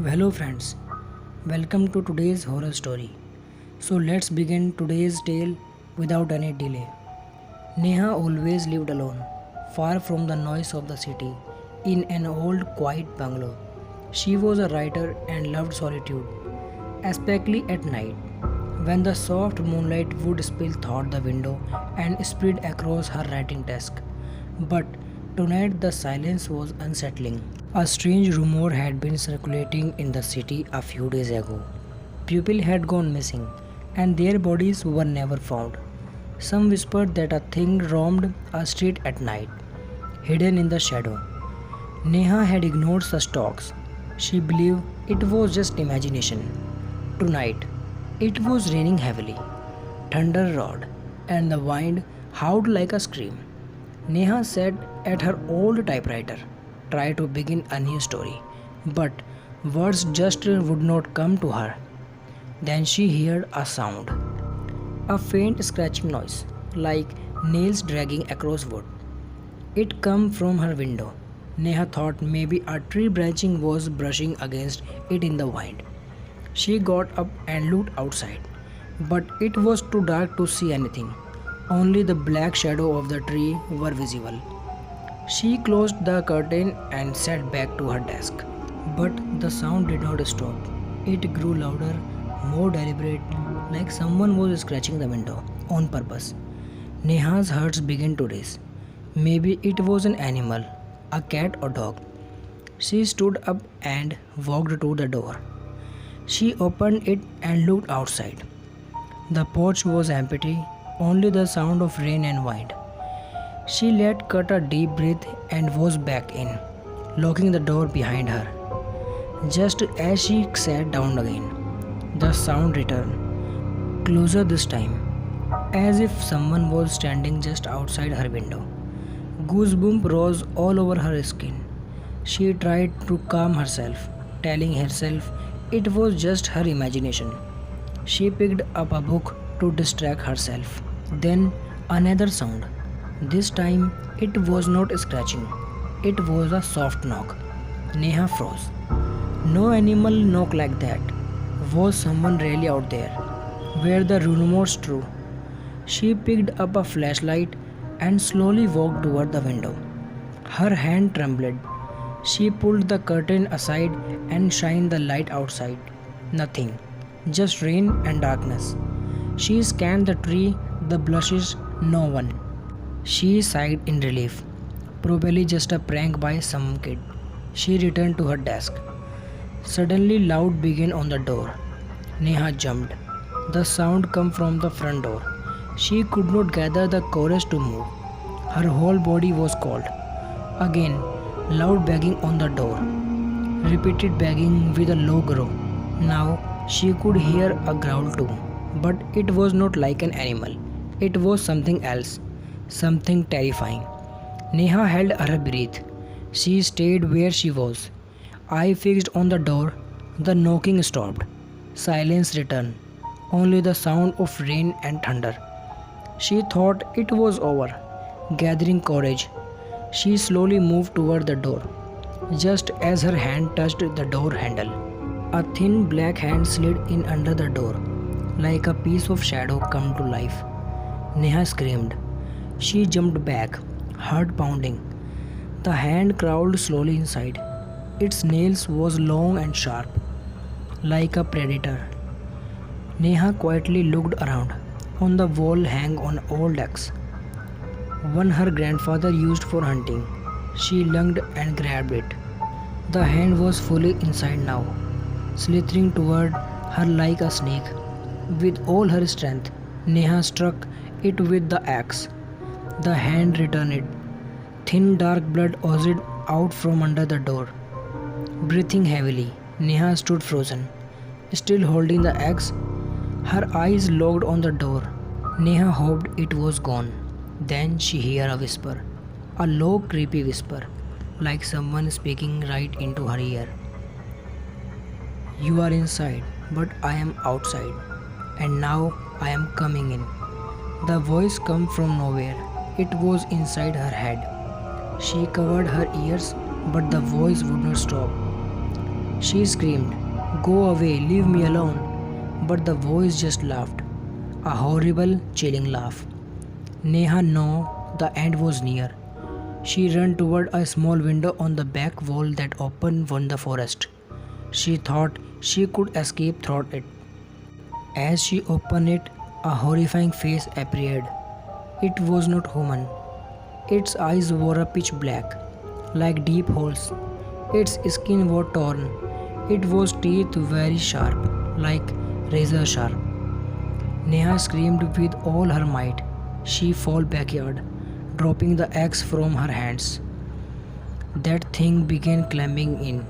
Hello friends, welcome to today's horror story. So let's begin today's tale without any delay. Neha always lived alone, far from the noise of the city, in an old quiet bungalow. She was a writer and loved solitude, especially at night, when the soft moonlight would spill through the window and spread across her writing desk. But tonight the silence was unsettling. A strange rumor had been circulating in the city a few days ago. People had gone missing, and their bodies were never found. Some whispered that a thing roamed a street at night, hidden in the shadow. Neha had ignored such talks. She believed it was just imagination. Tonight, it was raining heavily. Thunder roared, and the wind howled like a scream. Neha sat at her old typewriter, tried to begin a new story, but words just would not come to her. Then she heard a sound, a faint scratching noise, like nails dragging across wood. It came from her window. Neha thought maybe a tree branching was brushing against it in the wind. She got up and looked outside, but it was too dark to see anything. Only the black shadow of the tree were visible. She closed the curtain and sat back to her desk. But the sound did not stop. It grew louder, more deliberate, like someone was scratching the window on purpose. Neha's heart began to race. Maybe it was an animal, a cat or dog. She stood up and walked to the door. She opened it and looked outside. The porch was empty, only the sound of rain and wind. She let cut a deep breath and was back in, locking the door behind her. Just as she sat down again, the sound returned, closer this time, as if someone was standing just outside her window. Goosebumps rose all over her skin. She tried to calm herself, telling herself it was just her imagination. She picked up a book to distract herself. Then another sound. This time it was not scratching, it was a soft knock. Neha froze. No animal knocked like that. Was someone really out there? Were the rumors true? She picked up a flashlight and slowly walked toward the window. Her hand trembled. She pulled the curtain aside and shined the light outside. Nothing, just rain and darkness. She scanned the tree, the bushes, no one. She sighed in relief. Probably just a prank by some kid. She returned to her desk. Suddenly loud began on the door. Neha jumped. The sound came from the front door. She could not gather the courage to move. Her whole body was cold. Again, loud banging on the door. Repeated banging with a low growl. Now she could hear a growl too. But it was not like an animal. It was something else. Something terrifying. Neha held her breath. She stayed where she was. Eye fixed on the door. The knocking stopped. Silence returned. Only the sound of rain and thunder. She thought it was over. Gathering courage, she slowly moved toward the door. Just as her hand touched the door handle, a thin black hand slid in under the door, like a piece of shadow come to life. Neha screamed. She jumped back, heart pounding. The hand crawled slowly inside. Its nails was long and sharp, like a predator. Neha quietly looked around. On the wall hung an old axe, one her grandfather used for hunting. She lunged and grabbed it. The hand was fully inside now, slithering toward her like a snake. With all her strength, Neha struck it with the axe. The hand returned. Thin dark blood oozed out from under the door. Breathing heavily, Neha stood frozen, still holding the axe. Her eyes locked on the door. Neha hoped it was gone. Then she heard a whisper, a low, creepy whisper, like someone speaking right into her ear. You are inside, but I am outside, and now I am coming in. The voice came from nowhere. It was inside her head. She covered her ears, but the voice would not stop. She screamed, "Go away, leave me alone." But the voice just laughed, a horrible, chilling laugh. Neha knew the end was near. She ran toward a small window on the back wall that opened on the forest. She thought she could escape through it. As she opened it, a horrifying face appeared. It was not human. Its eyes were a pitch black, like deep holes. Its skin was torn. Its teeth very sharp, like razor sharp. Neha screamed with all her might. She fell backward, dropping the axe from her hands. That thing began climbing in,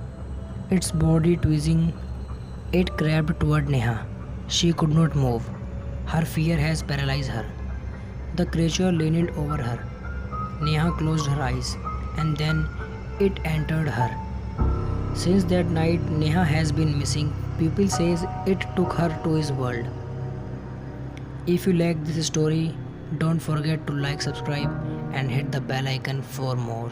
its body twisting. It crept toward Neha. She could not move. Her fear has paralyzed her. The creature leaned over her. Neha closed her eyes, and then it entered her. Since that night, Neha has been missing. People says it took her to his world. If you like this story, don't forget to like, subscribe, and hit the bell icon for more.